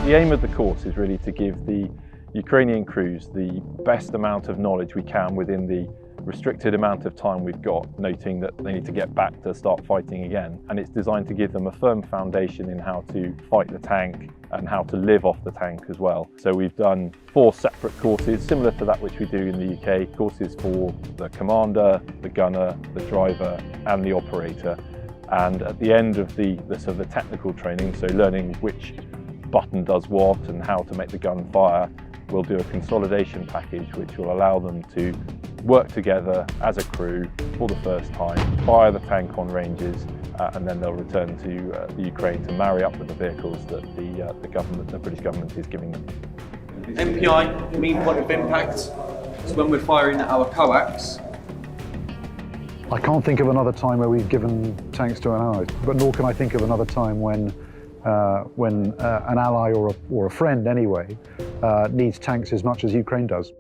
The aim of the course is really to give the Ukrainian crews the best amount of knowledge we can within the restricted amount of time we've got, noting that they need to get back to start fighting again. And it's designed to give them a firm foundation in how to fight the tank and how to live off the tank as well. So we've done 4 separate courses, similar to that which we do in the UK, courses for the commander, the gunner, the driver and the operator. And at the end of the sort of the technical training, so learning which button does what and how to make the gun fire, we'll do a consolidation package which will allow them to work together as a crew for the first time, fire the tank on ranges, and then they'll return to the Ukraine to marry up with the vehicles that the British government is giving them. MPI, mean point of impact, is when we're firing at our coax. I can't think of another time where we've given tanks to an ally, but nor can I think of another time when an ally or a friend anyway needs tanks as much as Ukraine does.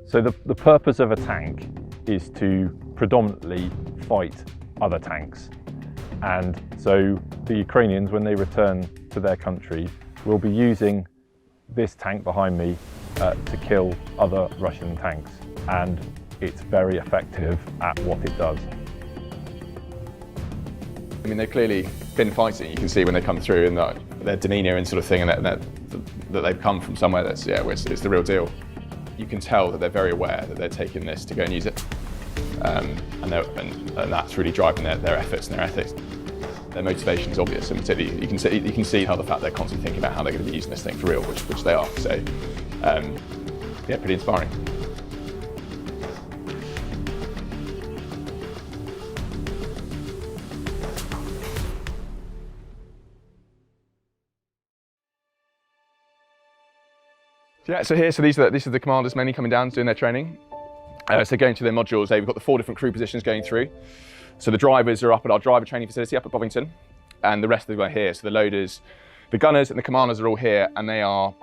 So the purpose of a tank is to predominantly fight other tanks. And so the Ukrainians, when they return to their country, will be using this tank behind me to kill other Russian tanks. And it's very effective at what it does. I mean, they've clearly been fighting. You can see when they come through and their demeanour and sort of thing, and that they've come from somewhere that's, where it's the real deal. You can tell that they're very aware that they're taking this to go and use it. And that's really driving their efforts and their ethics. Their motivation is obvious, and particularly you can see how the fact they're constantly thinking about how they're going to be using this thing for real, which they are. So, yeah, pretty inspiring. Yeah, so these are the commanders mainly coming down doing their training. So going through their modules, we've got the 4 different crew positions going through. So the drivers are up at our driver training facility up at Bovington, and the rest of them are here. So the loaders, the gunners and the commanders are all here, and they are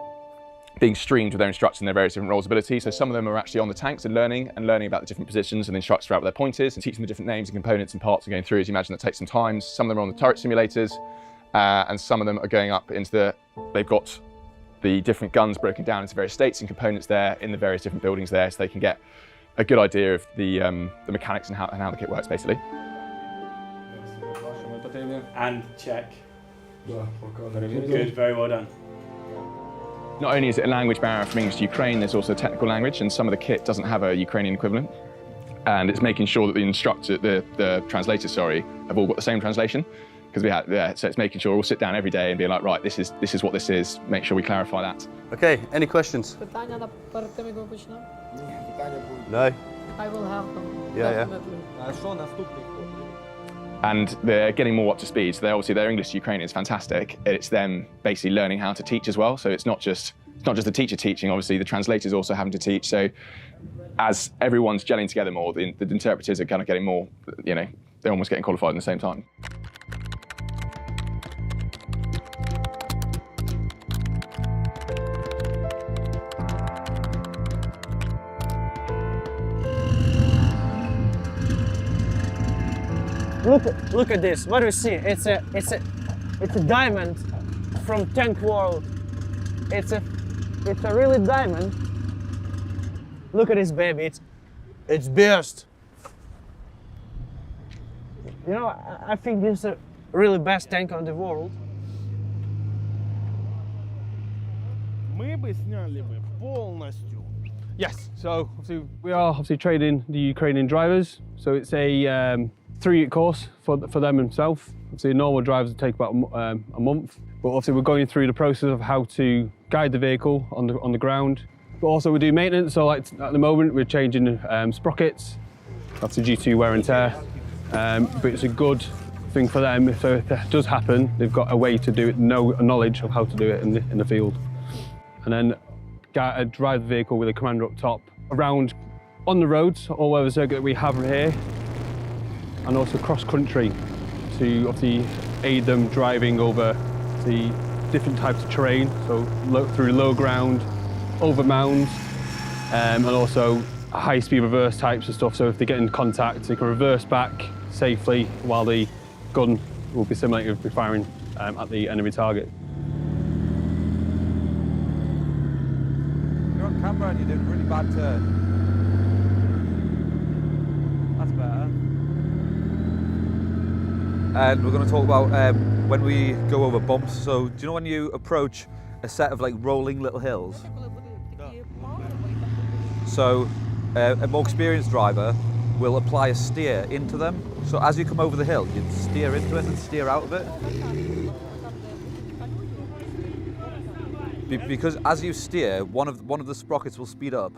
being streamed with their instructors in their various different roles ability. So some of them are actually on the tanks and learning about the different positions, and the instructors throughout what their point is and teaching the different names and components and parts and going through. As you imagine, that takes some time. Some of them are on the turret simulators, and some of them are going up into they've got the different guns broken down into various states and components there in the various different buildings there, so they can get a good idea of the mechanics and how the kit works, basically. And check. Good, very well done. Not only is it a language barrier from English to Ukraine, there's also a technical language, and some of the kit doesn't have a Ukrainian equivalent. And it's making sure that the instructor, the translators, have all got the same translation. Because so it's making sure we'll sit down every day and be like, right, this is what this is. Make sure we clarify that. Okay, any questions? Питання перед тим, як ми почнемо? No. I will have them. Yeah. And they're getting more up to speed. So their English to Ukrainian is fantastic. It's them basically learning how to teach as well. So it's not just the teacher teaching. Obviously, the translators also having to teach. So as everyone's gelling together more, the interpreters are kind of getting more. They're almost getting qualified at the same time. Look at this. What do you see? It's a diamond from tank world. It's a really diamond. Look at this baby. It's burst. You know, I think this is the really best tank on the world. Yes, so obviously we are training the Ukrainian drivers. So it's a 3-week course for them themselves. Obviously normal drivers would take about a month. But obviously we're going through the process of how to guide the vehicle on the ground. But also we do maintenance, so like at the moment we're changing sprockets, obviously due to wear and tear. But it's a good thing for them, so if that does happen, they've got a way to do it, knowledge of how to do it in the field. And then drive the vehicle with a commander up top around on the roads all over the circuit that we have here, and also cross country to obviously aid them driving over the different types of terrain, so through low ground, over mounds, and also high speed reverse types of stuff. So if they get in contact, they can reverse back safely while the gun will be simulated with firing at the enemy target. camera and you did a really bad turn. That's better. And we're going to talk about when we go over bumps. So, do you know when you approach a set of like rolling little hills? So, a more experienced driver will apply a steer into them. So as you come over the hill, you steer into it and steer out of it. Because as you steer, one of the sprockets will speed up.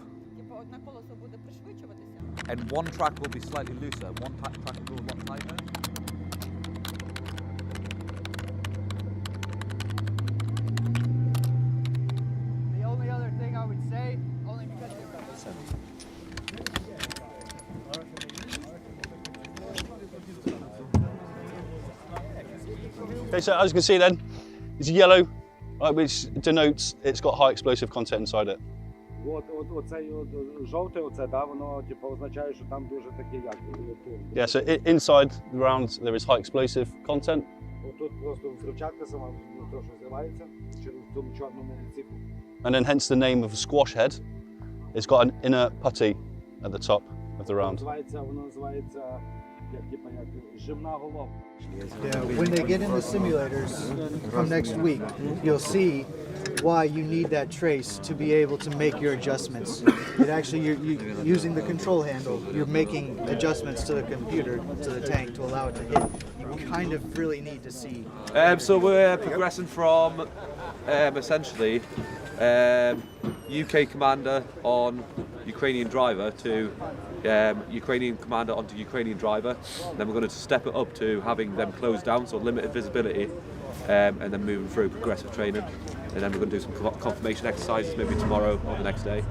And one track will be slightly looser, one track will go a lot tighter. The only other thing I would say, only because they were Okay, so as you can see then, it's yellow, right, which denotes it's got high explosive content inside it. Оцей жовтий, оце, да, воно типу означає, що там дуже такі як. Yeah, so inside the round there is high explosive content. Тут просто взривчатка сама, то що зривається через тому чорному циклу. And then hence the name of the squash head. It's got an inner putty at the top of the round. Воно називається як жимна головка. Yeah, when they get in the simulators from next week, you'll see why you need that trace to be able to make your adjustments. It actually, you're using the control handle, you're making adjustments to the computer, to the tank, to allow it to hit. You kind of really need to see. So we're progressing from essentially UK commander on Ukrainian driver to Ukrainian commander onto Ukrainian driver. Then we're going to step it up to having them closed down, so limited visibility, and then moving through progressive training. And then we're going to do some confirmation exercises maybe tomorrow or the next day.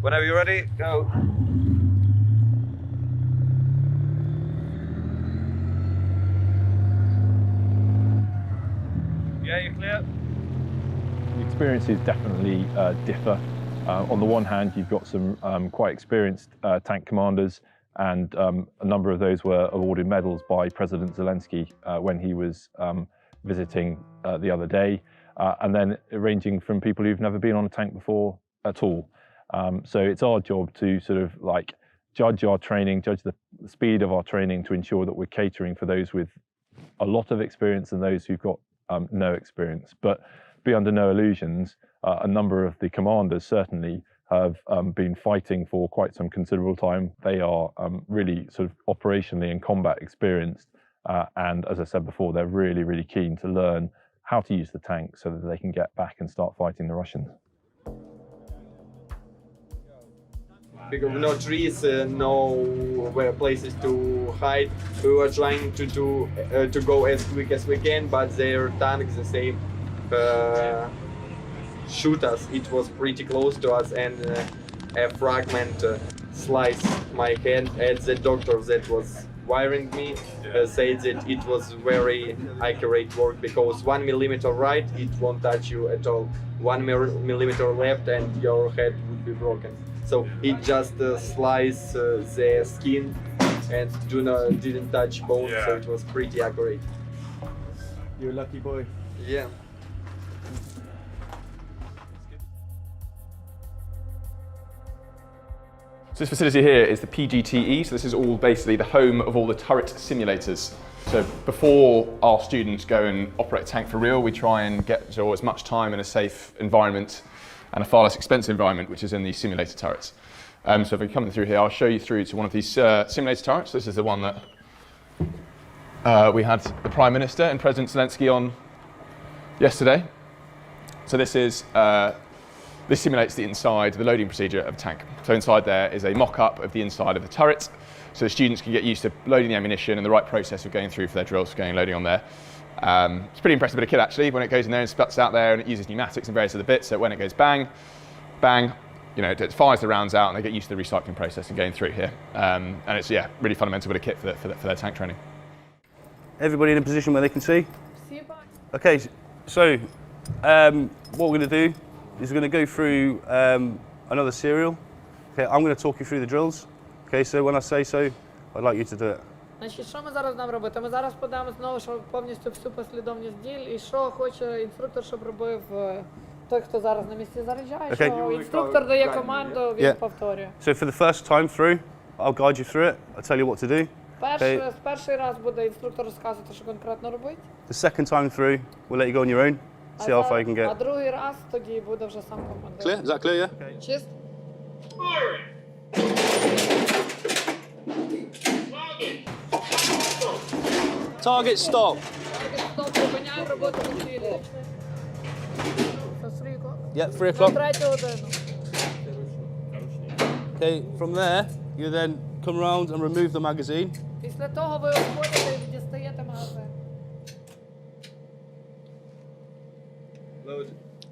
Whenever you're ready, go. Yeah, you're clear. The experiences definitely differ. On the one hand, you've got some quite experienced tank commanders, and a number of those were awarded medals by President Zelensky when he was visiting the other day, and then ranging from people who've never been on a tank before at all. So it's our job to sort of like judge our training, judge the speed of our training to ensure that we're catering for those with a lot of experience and those who've got no experience. But be under no illusions, a number of the commanders certainly have been fighting for quite some considerable time. They are really sort of operationally and combat experienced, and as I said before, they're really, really keen to learn how to use the tank so that they can get back and start fighting the Russians. Because no trees, no places to hide. We were trying to go as quick as we can, but their tanks, the same, shoot us. It was pretty close to us, and a fragment sliced my hand. And the doctor that was wiring me said that it was very accurate work, because 1 millimeter right, it won't touch you at all. 1 millimeter left, and your head would be broken. So it just sliced the skin and didn't touch bone, so it was pretty accurate. You're a lucky boy. Yeah. So this facility here is the PGTE, so this is all basically the home of all the turret simulators. So before our students go and operate a tank for real, we try and get as much time in a safe environment and a far less expensive environment, which is in these simulator turrets. So if we come through here, I'll show you through to one of these simulator turrets. This is the one that we had the Prime Minister and President Zelensky on yesterday. So this simulates the inside, the loading procedure of a tank. So inside there is a mock-up of the inside of the turret, so the students can get used to loading the ammunition and the right process of going through for their drills, going loading on there. It's a pretty impressive bit of kit actually, when it goes in there and sputs out there, and it uses pneumatics and various other bits, so when it goes bang, bang, you know, it fires the rounds out and they get used to the recycling process and going through here. And it's, yeah, really fundamental bit of kit for their tank training. Everybody in a position where they can see? Okay, so what we're going to do is we're going to go through another serial. Okay, I'm going to talk you through the drills. Okay, so when I say so, I'd like you to do it. Значить, що ми зараз будемо робити? Ми зараз подаємо знову повністю всю послідовність дій, і що хоче інструктор, щоб робив той, хто зараз на місці заряджає, Okay. що інструктор дає команду, він Yeah. повторює. So for the first time through, I'll guide you through it. I'll tell you what to do. Перший раз буде інструктор розказувати, що конкретно робити. The second time through, we'll let you go on your own. See how far you can А get. другий раз тоді буде вже сам командир. Clear? Is that clear, yeah? Чист? Target stop. Стоп, припиняємо роботу по цілі. Це стрійко. Yeah, 3 На o'clock. 3 годину. Okay, from there, you then come around and remove the magazine. Після того ви обходите і дістаєте магазин.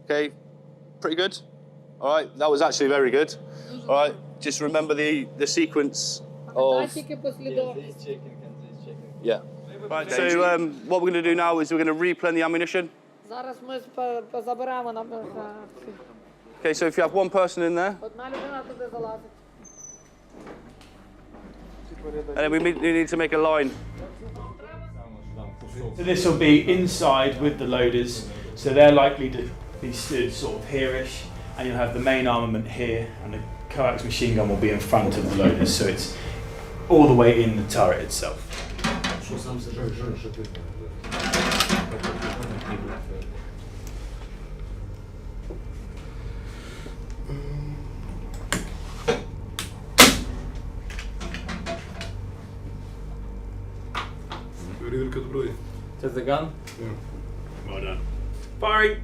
Okay, pretty good. All right, that was actually very good. All right, just remember the sequence of. Тільки послідовність. Yeah. Right, so what we're going to do now is we're going to replenish the ammunition. Зараз ми заберемо нам. Okay, so if you have one person in there, Одна людина туди залазить. and then we need to make a line. So this will be inside with the loaders, so they're likely to be stood sort of here-ish, and you'll have the main armament here, and the coax machine gun will be in front of the loaders, so it's all the way in the turret itself. That's the gun? Well done. Firing!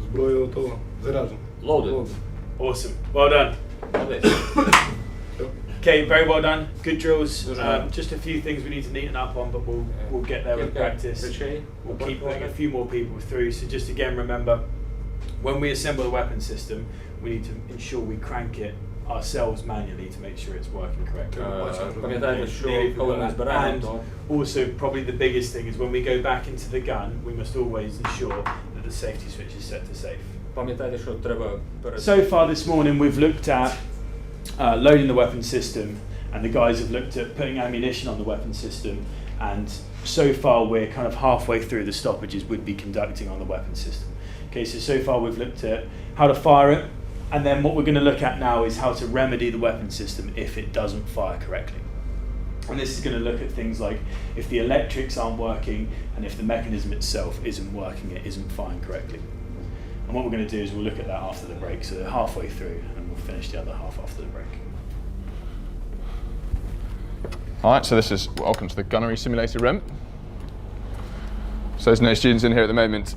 Зброя готова. Заряджена. Loaded. Awesome. Well done. Okay, very well done. Good drills. Just a few things we need to neaten up on, but we'll get there with practice. We'll keep putting a few more people through. So just again, remember, when we assemble the weapon system, we need to ensure we crank it ourselves manually to make sure it's working correctly. Пам'ятайте, що коли ми збираємо, And то also, probably the biggest thing is when we go back into the gun, we must always ensure that the safety switch is set to safe. пам'ятайте, що треба перед So far this morning, we've looked at loading the weapon system, and the guys have looked at putting ammunition on the weapon system, and so far we're kind of halfway through the stoppages we'd be conducting on the weapon system. Okay, so far we've looked at how to fire it, and then what we're going to look at now is how to remedy the weapon system if it doesn't fire correctly. And this is going to look at things like if the electrics aren't working and if the mechanism itself isn't working, it isn't firing correctly. And what we're going to do is we'll look at that after the break, so halfway through, and we'll finish the other half after the break. All right, so this is welcome to the gunnery simulator room. So there's no students in here at the moment.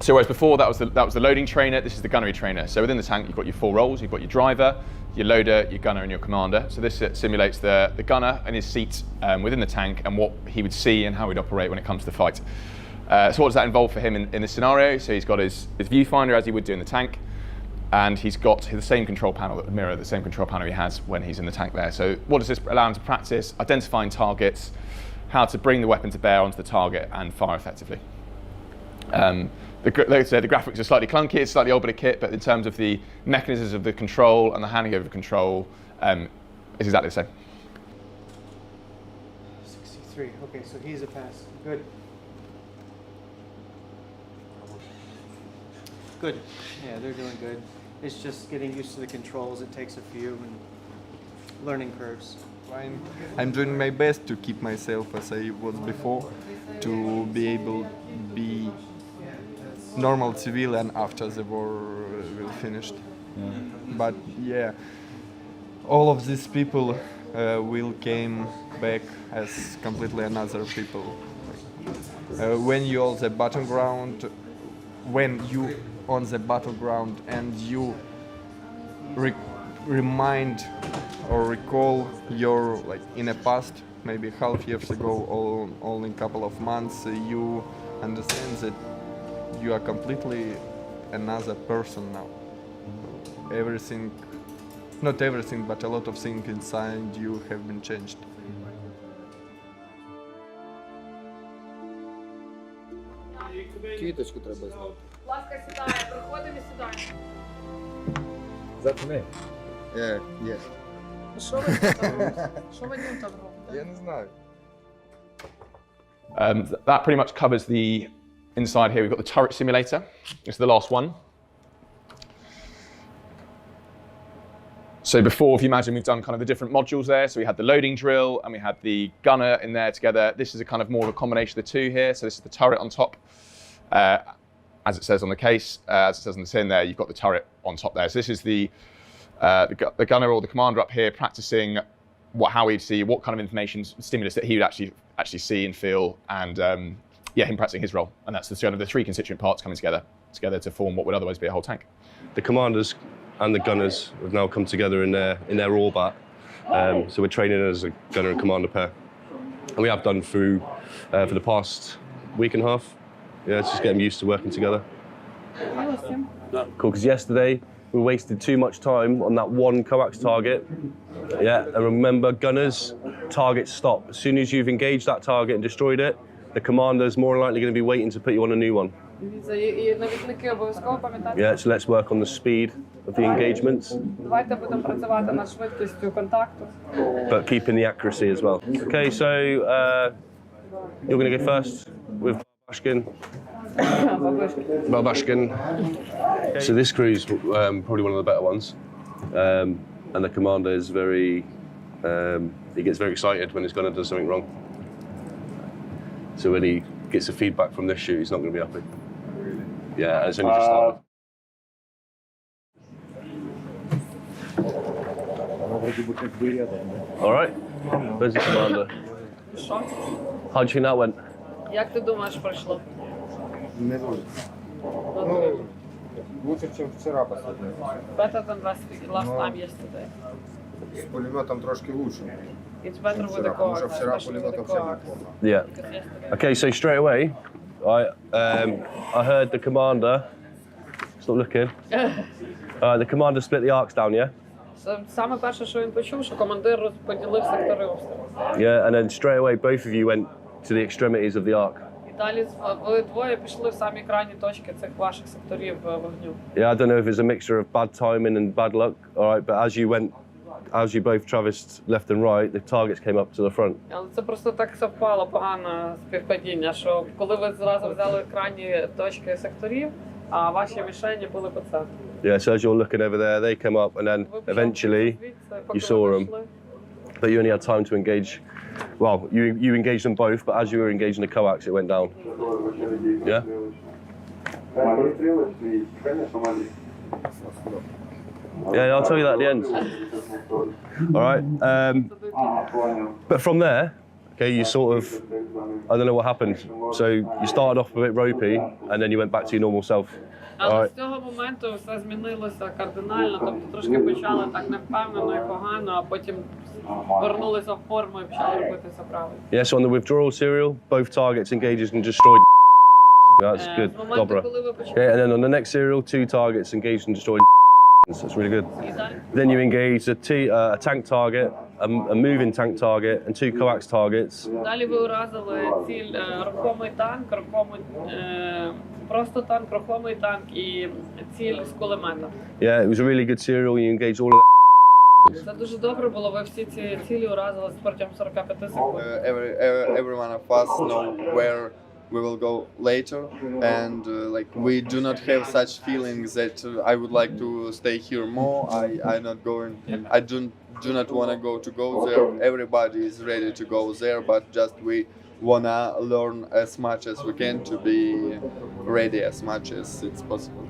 So whereas before that was the loading trainer, this is the gunnery trainer. So within the tank you've got your 4 roles, you've got your driver, your loader, your gunner and your commander. So this simulates the gunner and his seat within the tank and what he would see and how he'd operate when it comes to the fight. So what does that involve for him in this scenario? So he's got his viewfinder as he would do in the tank, and he's got the same control panel that would mirror the same control panel he has when he's in the tank there. So what does this allow him to practice? Identifying targets, how to bring the weapon to bear onto the target and fire effectively. Like I said, the graphics are slightly clunky, it's slightly old bit of kit, but in terms of the mechanisms of the control and the handing over of control, it's exactly the same. 63. Okay, so he's a pass. Good. Good. Yeah, they're doing good. It's just getting used to the controls. It takes a few and learning curves. Fine. I'm doing my best to keep myself as I was before, to be able to be normal civilian after the war will finished. But yeah, all of these people will came back as completely another people. When you on the battleground, and you remind or recall your in the past, maybe half years ago, or only a couple of months, you understand that you are completely another person now. Everything, not everything, but a lot of things inside you have been changed. квіточку треба зняти. Будь ласка, сідає, проходимо і сідаємо. That's me. Yeah. Що ви там робите? Я не знаю. That pretty much covers the inside here. We've got the turret simulator. This is the last one. So before, if you imagine, we've done kind of the different modules there. So we had the loading drill and we had the gunner in there together. This is a kind of more of a combination of the two here. So this is the turret on top. As it says on the case, as it says on the tin there, you've got the turret on top there. So this is the gunner or the commander up here practicing how he'd see, what kind of information stimulus that he would actually see and feel, and yeah, him practicing his role. And that's the sort of the three constituent parts coming together to form what would otherwise be a whole tank. The commanders and the gunners have now come together in their orbat. So we're training as a gunner and commander pair. And we have done through for the past week and a half. Yeah, it's just getting used to working together. Cool, because yesterday we wasted too much time on that one coax target. Yeah, and remember, gunners, target stop. As soon as you've engaged that target and destroyed it, the commander's more than likely going to be waiting to put you on a new one. Yeah, so let's work on the speed of the engagements. Давайте будемо працювати над швидкістю контакту. But keeping the accuracy as well. Okay, so you're going to go first with Babashkin. So this crew's probably one of the better ones. And the commander is he gets very excited when his gunner does something wrong. So when he gets the feedback from this shoot, he's not going to be happy. Yeah, and it's only just started. All right, where's the commander? How do you think that went? Як ти думаєш, пройшло? Не дуже. Ну, лучше, ніж вчора последний. Better than last time yesterday. З пулеметом трошки лучше. It's better with the Потому car. что вчера пулемет вообще не плохо. Yeah. Okay, so straight away, I heard the commander. Stop looking. The commander split the arcs down, yeah. Саме перше, що він почув, що командир розподілив сектори обстрілу. Yeah, and then straight away, both of you went to the extremities of the arc. І далі ви двоє пішли в самі крайні точки цих ваших секторів вогню. Yeah, I don't know if it's a mixture of bad timing and bad luck. All right, but as you both traversed left and right, the targets came up to the front. Але це просто так совпало, погане співпадіння, що коли ви зразу взяли крайні точки секторів, а ваші мішені були по центру. Yeah, so as you're looking over there, they come up, and then eventually you saw them, but you only had time to engage. Well, you engaged them both, but as you were engaging the coax, it went down. Yeah? Yeah, I'll tell you that at the end. All right. But from there, okay, you sort of, I don't know what happened. So you started off a bit ropey, and then you went back to your normal self. Але з цього моменту все змінилося кардинально, тобто трошки почали так невпевнено і погано, а потім вернулися в форму і почали робити все правильно. Yeah, so on the withdrawal serial, both targets engaged and destroyed. That's good, Dobra. Okay, and then on the next serial, 2 targets engaged and destroyed. That's really good. Then you engage a tank target, a moving tank target, and 2 coax targets. Далі ви уразили ціль рухомий танк, просто танк, рухомий танк і ціль з кулемета. Yeah, it was a really good serial. You engaged all of that. Це дуже добре було. Ви всі ці цілі уразили протягом 45 секунд. Every one of us know where we will go later, and like we do not have such feelings that I would like to stay here more. I not going. I do not want to go there. Everybody is ready to go there, but just we wanna learn as much as we can to be ready as much as it's possible.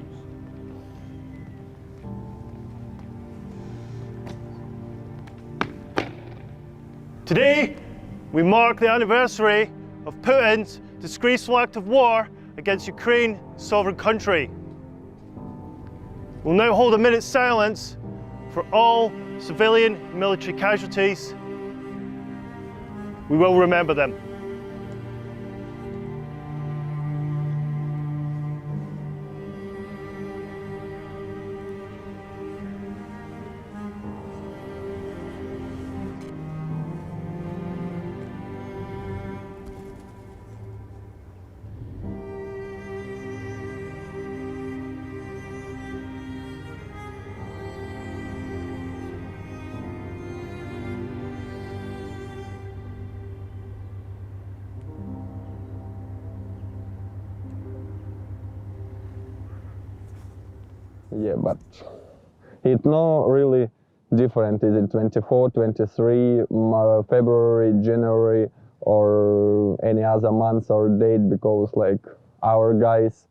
Today, we mark the anniversary of Putin's disgraceful act of war against Ukraine, sovereign country. We'll now hold a minute's silence for all civilian and military casualties. We will remember them. Yeah, but it's not really different. Is it 24, 23, February, January, or any other month or date? Because like our guys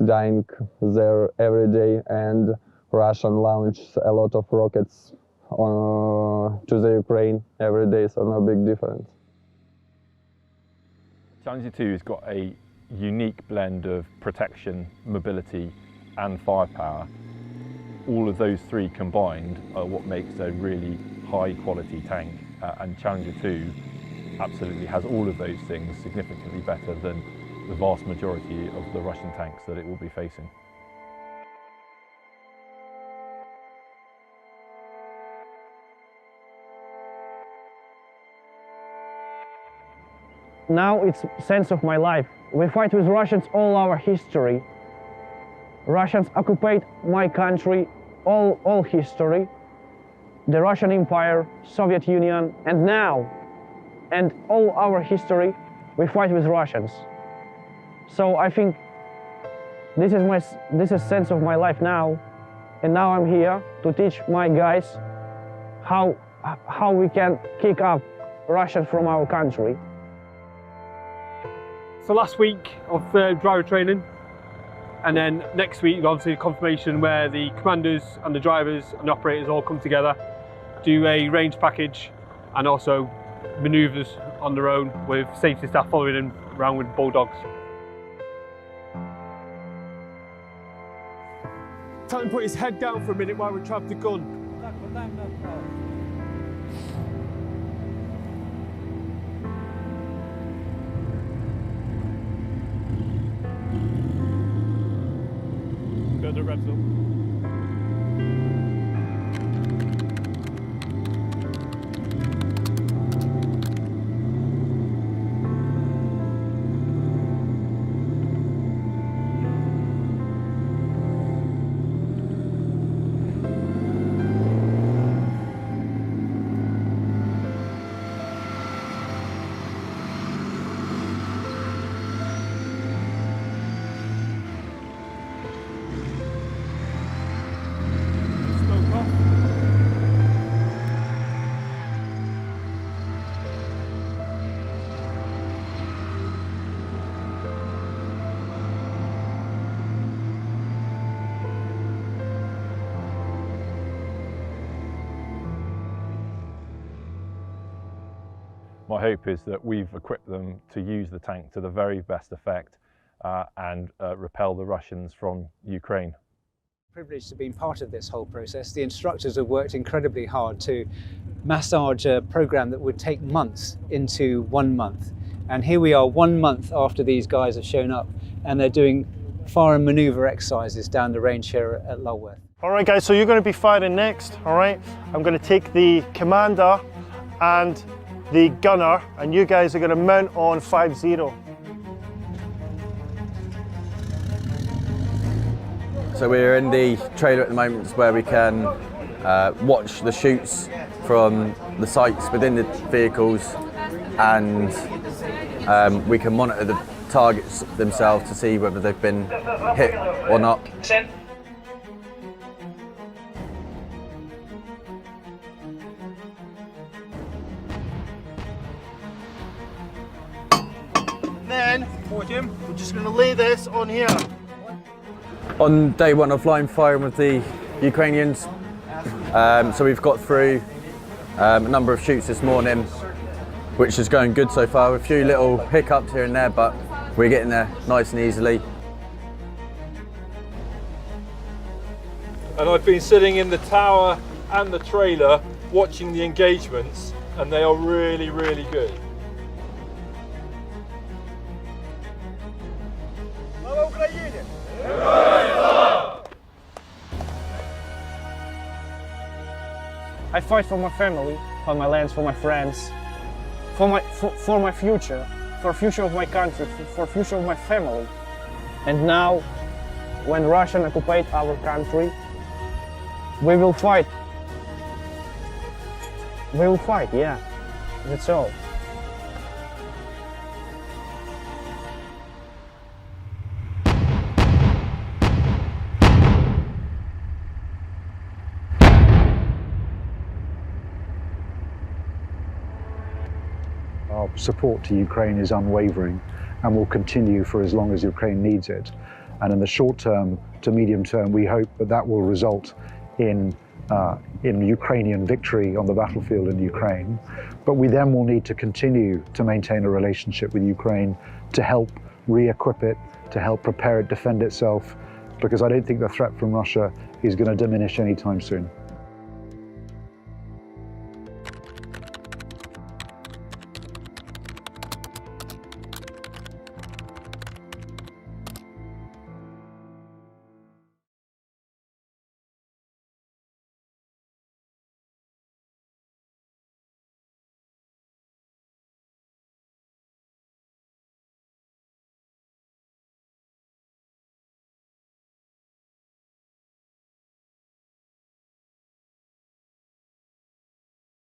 dying there every day, and Russian launch a lot of rockets to the Ukraine every day, so no big difference. Challenger 2 has got a unique blend of protection, mobility and firepower. All of those three combined are what makes a really high quality tank, and Challenger 2 absolutely has all of those things significantly better than the vast majority of the Russian tanks that it will be facing. Now it's sense of my life. We fight with Russians all our history. Russians occupied my country, all history. The Russian Empire, Soviet Union, and now, and all our history, we fight with Russians. So I think this is sense of my life now, and now I'm here to teach my guys how we can kick up Russians from our country. So last week of driver training, and then next week obviously confirmation where the commanders and the drivers and the operators all come together, do a range package and also manoeuvres on their own with safety staff following them around with bulldogs. Tell him to put his head down for a minute while we trap the gun. Go to Repsol. My hope is that we've equipped them to use the tank to the very best effect and repel the Russians from Ukraine. Privileged to be part of this whole process. The instructors have worked incredibly hard to massage a program that would take months into 1 month. And here we are 1 month after these guys have shown up, and they're doing fire and maneuver exercises down the range here at Lulworth. All right guys, so you're going to be firing next, all right? I'm going to take the commander and the gunner, and you guys are going to mount on 5-0. So we're in the trailer at the moment where we can watch the shoots from the sights within the vehicles, and we can monitor the targets themselves to see whether they've been hit or not. Then we're just going to lay this on here. On day one of line firing with the Ukrainians, so we've got through a number of shoots this morning, which is going good so far. A few little hiccups here and there, but we're getting there nice and easily. And I've been sitting in the tower and the trailer watching the engagements, and they are really, really good. I fight for my family, for my lands, for my friends, for my future, for future of my country, for future of my family. And now, when Russia occupied our country, we will fight. We will fight, yeah. That's all. Our support to Ukraine is unwavering and will continue for as long as Ukraine needs it. And in the short term to medium term, we hope that that will result in Ukrainian victory on the battlefield in Ukraine. But we then will need to continue to maintain a relationship with Ukraine to help re-equip it, to help prepare it defend itself, because I don't think the threat from Russia is going to diminish anytime soon.